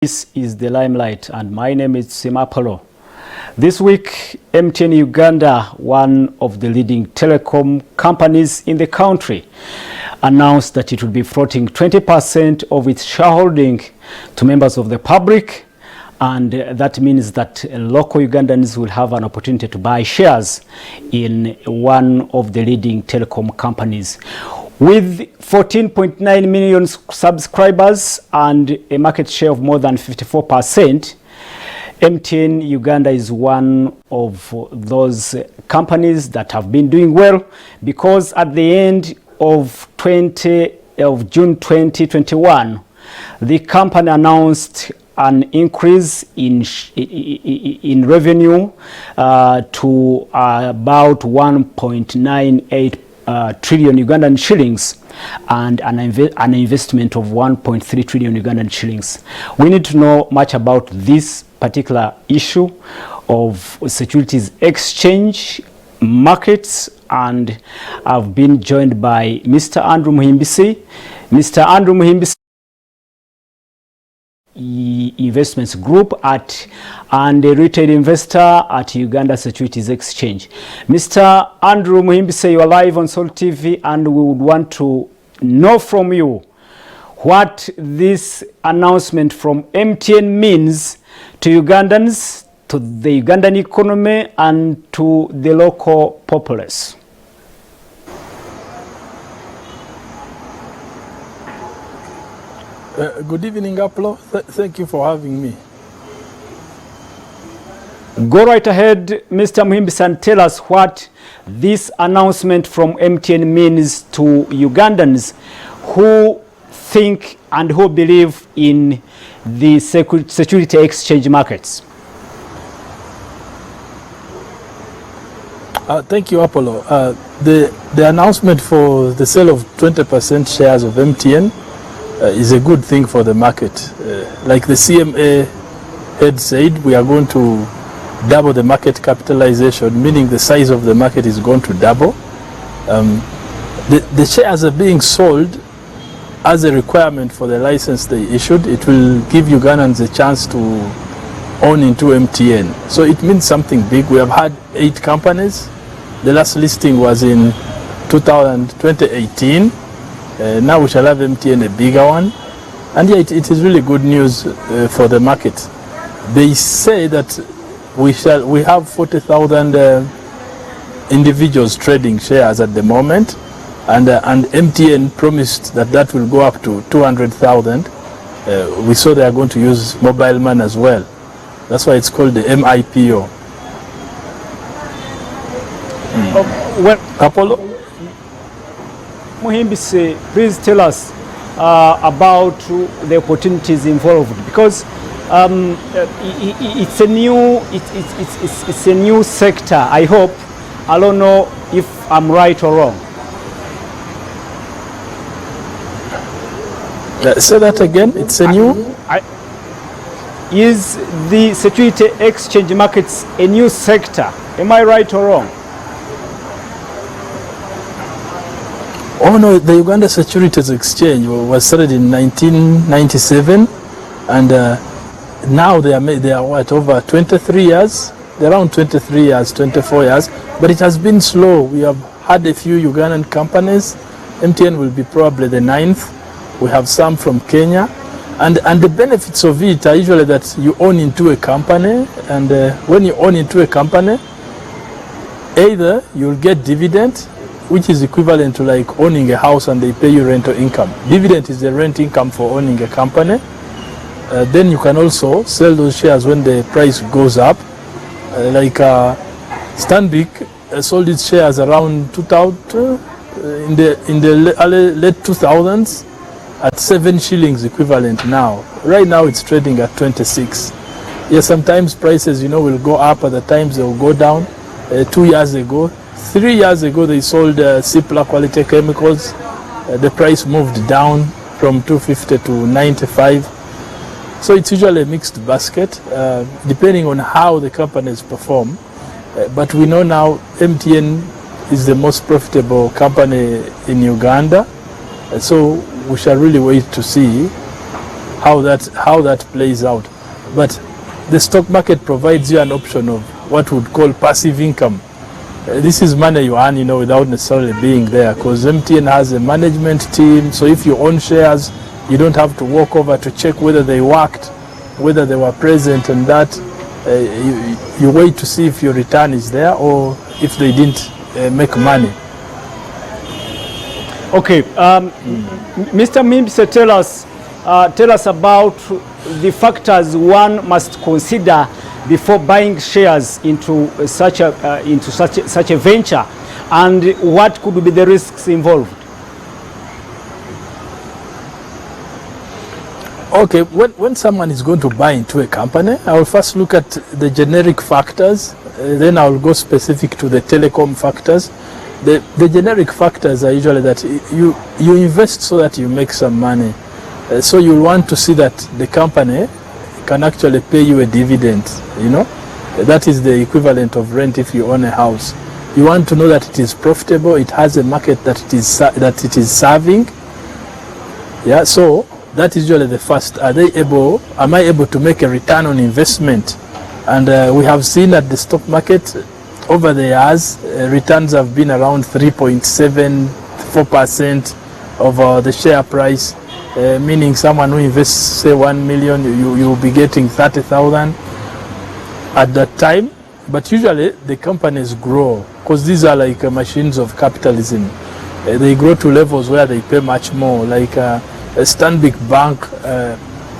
This is the Limelight, and my name is Simapolo. This week, MTN Uganda, one of the leading telecom companies in the country, announced that it would be floating 20% of its shareholding to members of the public, and that means that local Ugandans will have an opportunity to buy shares in one of the leading telecom companies. With 14.9 million subscribers and a market share of more than 54%, MTN Uganda is one of those companies that have been doing well, because at the end of June 2021, the company announced an increase in revenue to about 1.98 trillion Ugandan shillings and an investment of 1.3 trillion Ugandan shillings. We need to know much about this particular issue of securities exchange markets, and I've been joined by Mr. Andrew Muhimbisi. Mr. Andrew Muhimbisi, Investments Group and a retail investor at Uganda Securities Exchange. Mr. Andrew Muhimbisi, you are live on Sol TV, and we would want to know from you what this announcement from MTN means to Ugandans, to the Ugandan economy, and to the local populace. Good evening, Apollo. Thank you for having me. Go right ahead, Mr. Muhimbisi, and tell us what this announcement from MTN means to Ugandans who think and who believe in the security exchange markets. Thank you, Apollo. The announcement for the sale of 20% shares of MTN is a good thing for the market. Like the CMA had said, we are going to double the market capitalization, meaning the size of the market is going to double. The shares are being sold as a requirement for the license they issued. It will give Ugandans a chance to own into MTN. So it means something big. We have had 8 companies. The last listing was in 2018. Now we shall have MTN, a bigger one. And yeah, it is really good news for the market. They say that we have 40,000 individuals trading shares at the moment, and MTN promised that will go up to 200,000. We saw they are going to use mobile money as well. That's why it's called the MIPO. Well, Apollo? Muhimbisi, please tell us about the opportunities involved, because it's a new sector. I hope. I don't know if I'm right or wrong. Say that again. It's a new. Is the security exchange markets a new sector? Am I right or wrong? Oh no, the Uganda Securities Exchange was started in 1997, and now they are what, over 23 years? They're around 23 years, 24 years, but it has been slow. We have had a few Ugandan companies. MTN will be probably the 9th. We have some from Kenya, and the benefits of it are usually that you own into a company, and when you own into a company, either you'll get dividend, which is equivalent to like owning a house and they pay you rental income. Dividend is the rent income for owning a company. Then you can also sell those shares when the price goes up. Like Stanbic sold its shares around 2000 in the late 2000s at 7 shillings equivalent now. Right now it's trading at 26. Yes, sometimes prices, will go up, at the times they will go down. 2 years ago, 3 years ago, they sold Cipla quality chemicals. The price moved down from 250 to 95. So it's usually a mixed basket, depending on how the companies perform. But we know now MTN is the most profitable company in Uganda. So we shall really wait to see how that plays out. But the stock market provides you an option of what would call passive income. This is money you earn, without necessarily being there, because MTN has a management team. So if you own shares, you don't have to walk over to check whether they worked, whether they were present, and that you wait to see if your return is there or if they didn't make money. Okay, Mr. Mimbse, tell us about the factors one must consider before buying shares into such a venture, and what could be the risks involved? Okay, when someone is going to buy into a company, I will first look at the generic factors, then I will go specific to the telecom factors. The generic factors are usually that you invest so that you make some money. So you want to see that the company can actually pay you a dividend, That is the equivalent of rent if you own a house. You want to know that it is profitable, it has a market that it is serving. Yeah, so that is usually the first. Am I able to make a return on investment? And we have seen that the stock market over the years, returns have been around 3.74% of the share price, meaning someone who invests, say, 1 million, you will be getting 30,000 at that time. But usually the companies grow, because these are like machines of capitalism. They grow to levels where they pay much more. Like a Stanbic Bank,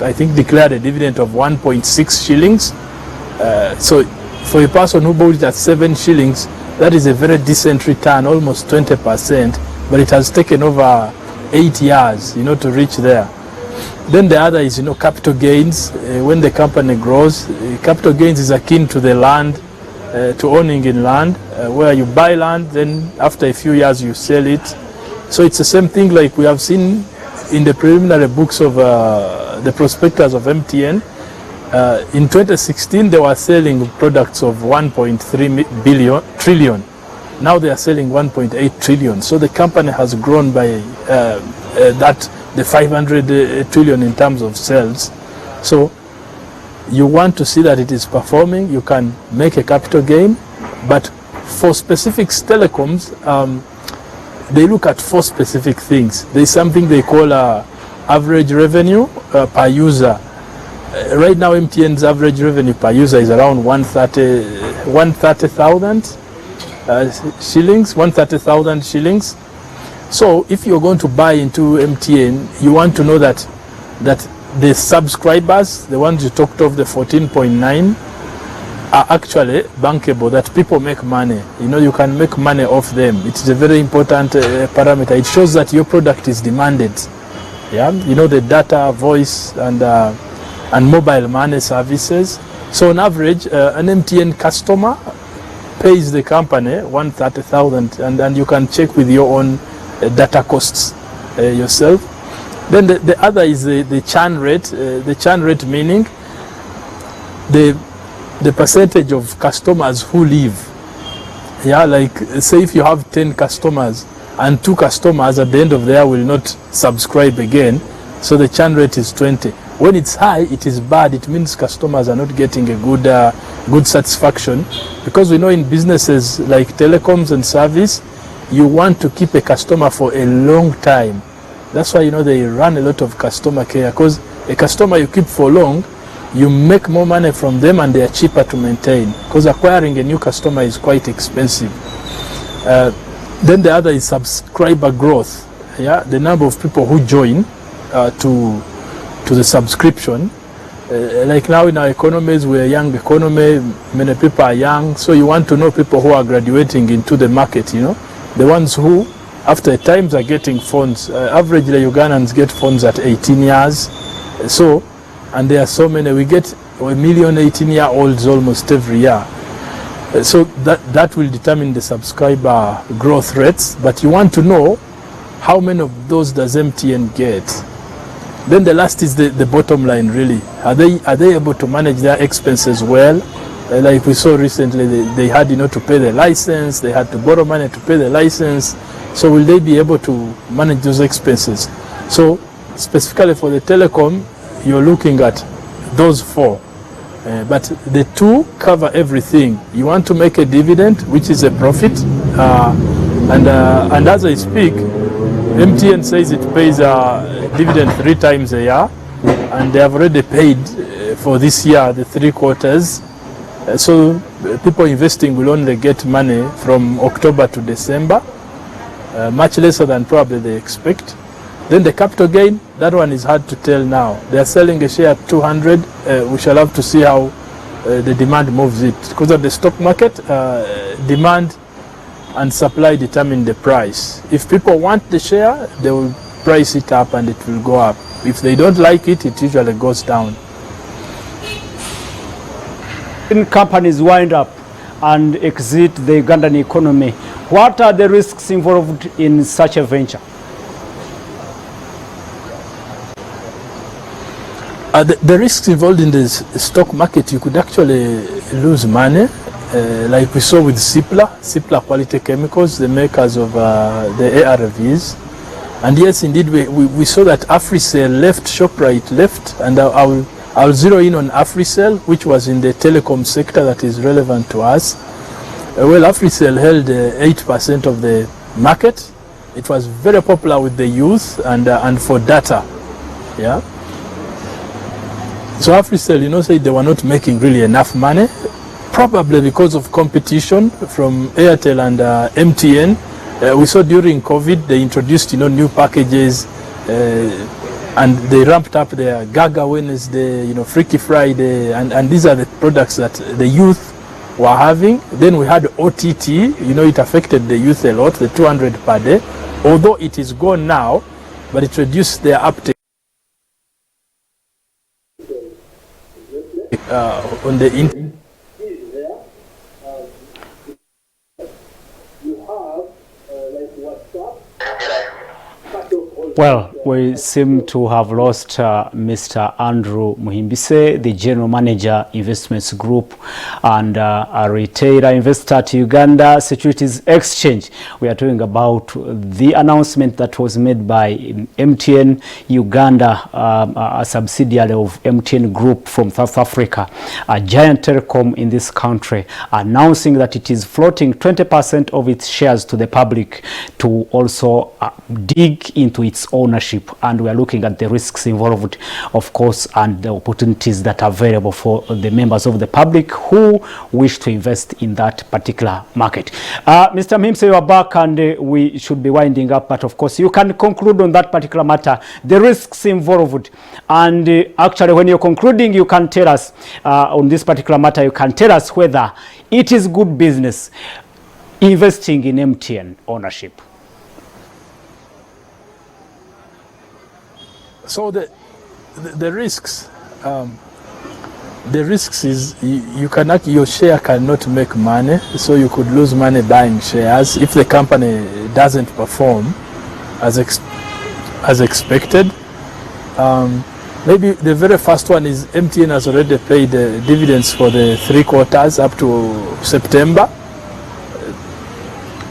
I think, declared a dividend of 1.6 shillings. So for a person who bought it at 7 shillings, that is a very decent return, almost 20%, but it has taken over 8 years, to reach there. Then the other is, capital gains. When the company grows, capital gains is akin to the land, to owning in land, where you buy land, then after a few years you sell it. So it's the same thing like we have seen in the preliminary books of the prospectus of MTN. In 2016, they were selling products of 1.3 trillion. Now they are selling 1.8 trillion. So the company has grown by the 500 trillion in terms of sales. So you want to see that it is performing. You can make a capital gain. But for specific telecoms, they look at 4 specific things. There's something they call average revenue per user. Right now, MTN's average revenue per user is around 130,000 shillings. So if you're going to buy into MTN, you want to know that the subscribers, the ones you talked of, the 14.9, are actually bankable, that people make money. You can make money off them. It's a very important parameter. It shows that your product is demanded. Yeah, the data, voice, and mobile money services. So on average, an MTN customer pays the company 130,000, and you can check with your own data costs yourself. Then the other is the churn rate. The churn rate meaning the percentage of customers who leave. Yeah, like say if you have 10 customers and 2 customers at the end of the year will not subscribe again, so the churn rate is 20. When it's high, it is bad. It means customers are not getting a good satisfaction, because we know in businesses like telecoms and service, you want to keep a customer for a long time. That's why they run a lot of customer care, because a customer you keep for long, you make more money from them and they are cheaper to maintain, because acquiring a new customer is quite expensive. Then the other is subscriber growth. Yeah, the number of people who join to the subscription. Like now in our economies, we're a young economy, many people are young, so you want to know people who are graduating into the market, the ones who after a time are getting phones. Averagely Ugandans get phones at 18 years. So, and there are so many, we get 1 million 18-year-olds almost every year. So that will determine the subscriber growth rates, but you want to know how many of those does MTN get. Then the last is the bottom line, really. Are they able to manage their expenses well? Like we saw recently, they had to pay the license, they had to borrow money to pay the license. So will they be able to manage those expenses? So specifically for the telecom, you're looking at those four. But the two cover everything. You want to make a dividend, which is a profit, and as I speak, MTN says it pays a dividend 3 times a year, and they have already paid for this year the 3 quarters. So people investing will only get money from October to December, much lesser than probably they expect. Then the capital gain, that one is hard to tell now. They are selling a share at 200. We shall have to see how the demand moves it. Because of the stock market, demand and supply determine the price. If people want the share, they will price it up and it will go up. If they don't like it, it usually goes down. When companies wind up and exit the Ugandan economy, what are the risks involved in such a venture? The risks involved in the stock market, you could actually lose money, like we saw with Cipla Quality Chemicals, the makers of the ARVs. And yes, indeed, we saw that AfriCell left, ShopRite left, and I'll zero in on AfriCell, which was in the telecom sector that is relevant to us. Well, AfriCell held 8% of the market. It was very popular with the youth and for data. Yeah. So AfriCell, said they were not making really enough money, probably because of competition from Airtel and MTN. We saw during COVID they introduced new packages, and they ramped up their Gaga Wednesday, Freaky Friday, and these are the products that the youth were having. Then we had OTT, it affected the youth a lot, the 200 per day, although it is gone now, but it reduced their uptake on the internet. Well, we seem to have lost Mr. Andrew Muhimbise, the General Manager, Investments Group, and a retailer investor at Uganda Securities Exchange. We are talking about the announcement that was made by MTN Uganda, a subsidiary of MTN Group from South Africa, a giant telecom in this country, announcing that it is floating 20% of its shares to the public to also dig into its ownership, and we are looking at the risks involved, of course, and the opportunities that are available for the members of the public who wish to invest in that particular market. Mr. Muhimbise, you are back, and we should be winding up, but of course you can conclude on that particular matter, the risks involved, and actually when you're concluding, you can tell us on this particular matter, you can tell us whether it is good business investing in MTN ownership. So the risks, is your share cannot make money, so you could lose money buying shares if the company doesn't perform as expected. Maybe the very first one is MTN has already paid dividends for the 3 quarters up to September.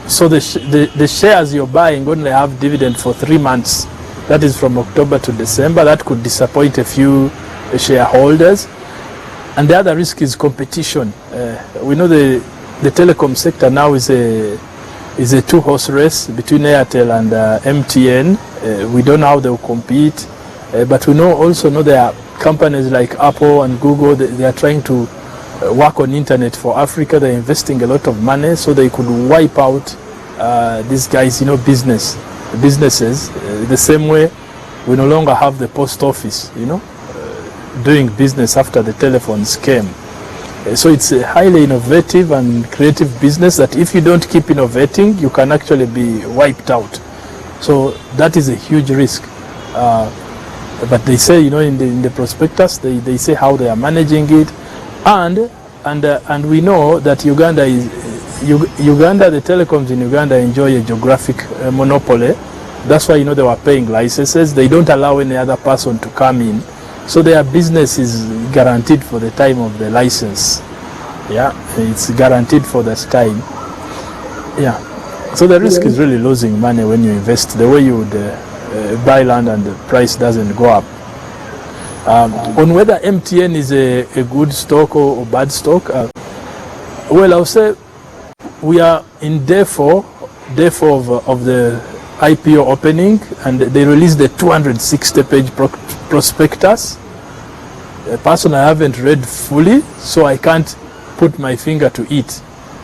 So the shares you're buying only have dividend for 3 months. That is from October to December. That could disappoint a few shareholders. And the other risk is competition. We know the telecom sector now is a 2-horse race between Airtel and MTN. We don't know how they will compete, but we also know there are companies like Apple and Google. They are trying to work on internet for Africa. They're investing a lot of money so they could wipe out these guys, businesses. The same way we no longer have the post office, doing business after the telephones came. So it's a highly innovative and creative business that if you don't keep innovating, you can actually be wiped out. So that is a huge risk. But they say, in the prospectus, they say how they are managing it. And we know that Uganda, the telecoms in Uganda enjoy a geographic monopoly. That's why, they were paying licenses. They don't allow any other person to come in. So their business is guaranteed for the time of the license. Yeah, it's guaranteed for that time. Yeah. So the risk is really losing money when you invest the way you would buy land and the price doesn't go up. On whether MTN is a good stock or bad stock, well, I'll say we are in day four of the IPO opening, and they released the 260-page prospectus. Personally, I haven't read fully, so I can't put my finger to it.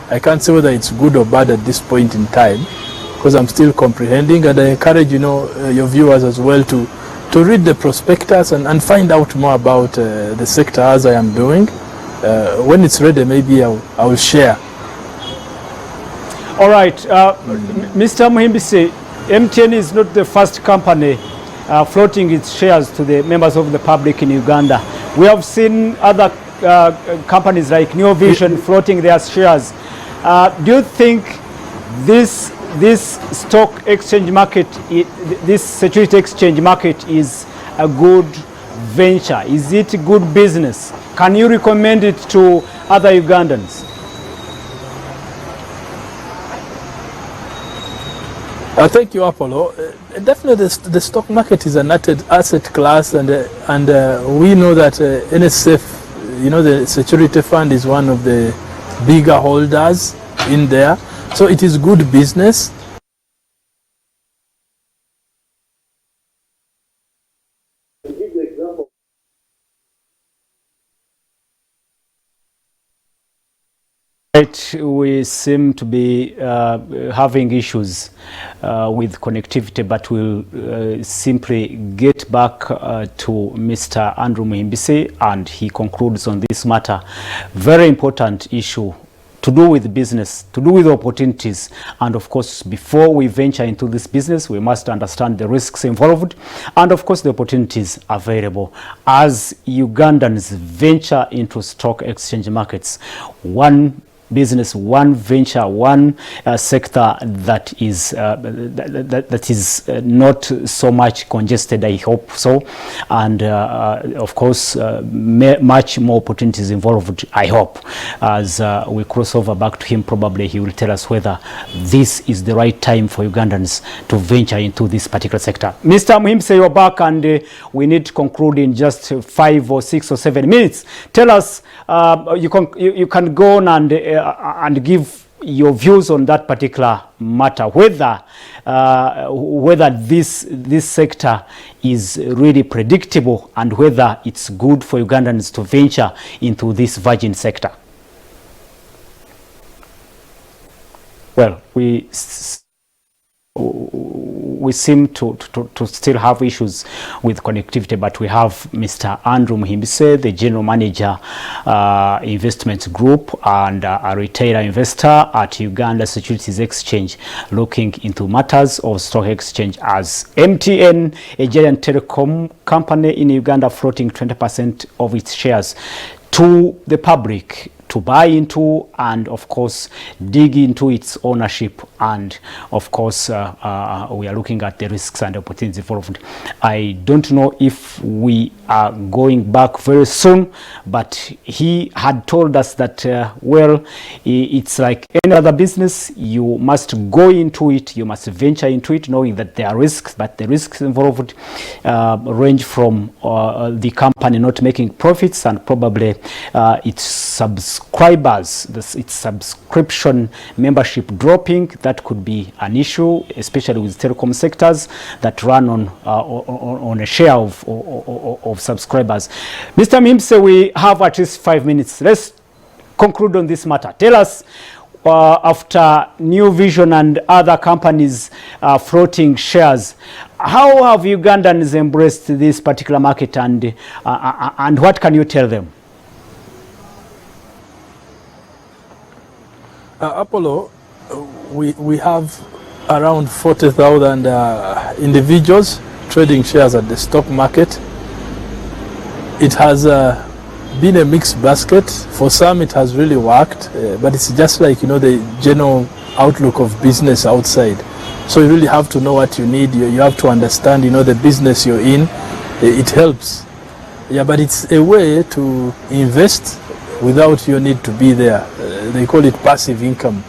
I can't say whether it's good or bad at this point in time, because I'm still comprehending, and I encourage your viewers as well to read the prospectus and find out more about the sector as I am doing. When it's ready, maybe I will share. All right, Mr. Muhimbise, MTN is not the first company floating its shares to the members of the public in Uganda. We have seen other companies like New Vision floating their shares. Do you think this stock exchange market, this security exchange market is a good venture? Is it a good business? Can you recommend it to other Ugandans? Thank you, Apollo. Definitely, the stock market is an asset class, and we know that NSF, the security fund, is one of the bigger holders in there. So it is good business. We seem to be having issues with connectivity, but we'll simply get back to Mr. Andrew Muhimbise, and he concludes on this matter. Very important issue to do with business, to do with opportunities. And of course, before we venture into this business, we must understand the risks involved and of course the opportunities available. As Ugandans venture into stock exchange markets, one business, one venture, one sector that is not so much congested, I hope so, and of course much more opportunities involved, I hope. As we cross over back to him, probably he will tell us whether this is the right time for Ugandans to venture into this particular sector. Mr. Muhimbise, you're back, and we need to conclude in just 5 or 6 or 7 minutes. Tell us, you can go on and give your views on that particular matter, whether this sector is really predictable and whether it's good for Ugandans to venture into this virgin sector. Well, we seem to still have issues with connectivity, but we have Mr. Andrew Muhimbise, the General Manager, Investments Group, and a retailer investor at Uganda Securities Exchange, looking into matters of stock exchange, as MTN, a giant telecom company in Uganda, floating 20% of its shares to the public to buy into and of course dig into its ownership, and of course we are looking at the risks and opportunities involved. I don't know if we are going back very soon, but he had told us that well, it's like any other business, you must go into it, you must venture into it knowing that there are risks, but the risks involved range from the company not making profits and probably its subscribers, its subscription membership dropping. That could be an issue, especially with telecom sectors that run on a share of subscribers. Mr. Muhimbise, we have at least 5 minutes. Let's conclude on this matter. Tell us, after New Vision and other companies floating shares, how have Ugandans embraced this particular market, and what can you tell them? Apollo, we have around 40,000 individuals trading shares at the stock market. It has been a mixed basket. For some it has really worked, but it's just like the general outlook of business outside. So you really have to know what you need. You have to understand the business you're in. It helps. Yeah, but it's a way to invest without your need to be there. They call it passive income.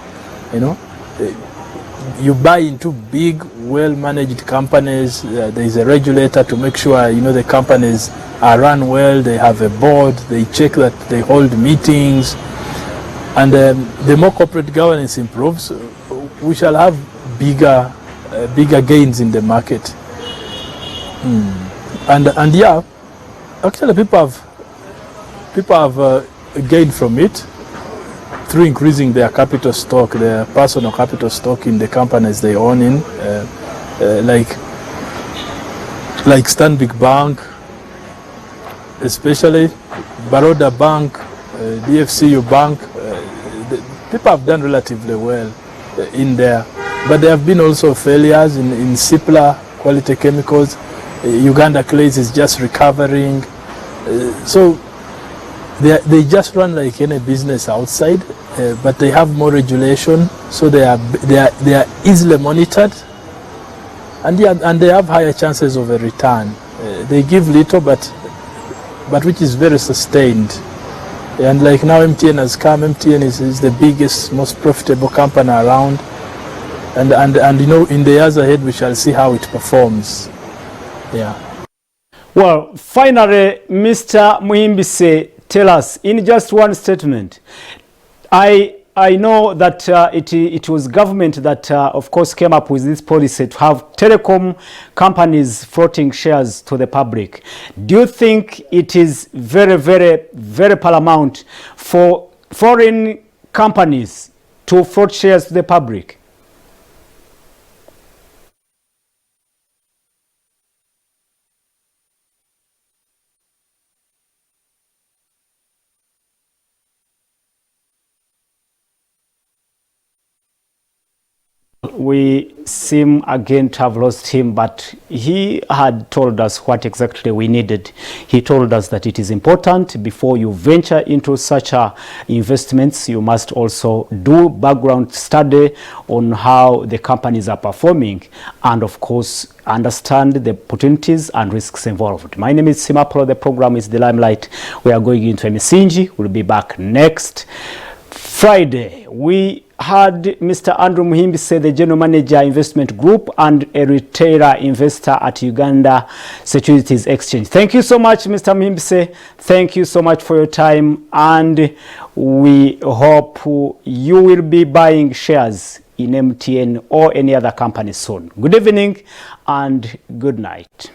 you buy into big, well-managed companies. There is a regulator to make sure the companies are run well. They have a board. They check that they hold meetings, and the more corporate governance improves, we shall have bigger gains in the market. And yeah, actually people have gained from it through increasing their capital stock, their personal capital stock in the companies they own in, like Stanbic Bank, especially Baroda Bank, DFCU Bank. People have done relatively well in there, but there have been also failures in simpler quality chemicals. Uganda Clays is just recovering, so they just run like any business outside, but they have more regulation, so they are easily monitored, and they have higher chances of a return. They give little, but which is very sustained. And like now MTN has come. MTN is the biggest, most profitable company around, and in the years ahead we shall see how it performs. Yeah. Well, finally, Mr. Muhimbise, tell us in just one statement. I know that it was government that, of course, came up with this policy to have telecom companies floating shares to the public. Do you think it is very, very, very paramount for foreign companies to float shares to the public? We seem again to have lost him, but he had told us what exactly we needed. He told us that it is important before you venture into such investments, you must also do background study on how the companies are performing, and of course understand the opportunities and risks involved. My name is Simapolo. The program is The Limelight. We are going into Emisinji. We'll be back next Friday. We had Mr. Andrew Muhimbise, the General Manager, Investment Group, and a retailer investor at Uganda Securities Exchange. Thank you so much, Mr. Muhimbise. Thank you so much for your time, and we hope you will be buying shares in MTN or any other company soon. Good evening and good night.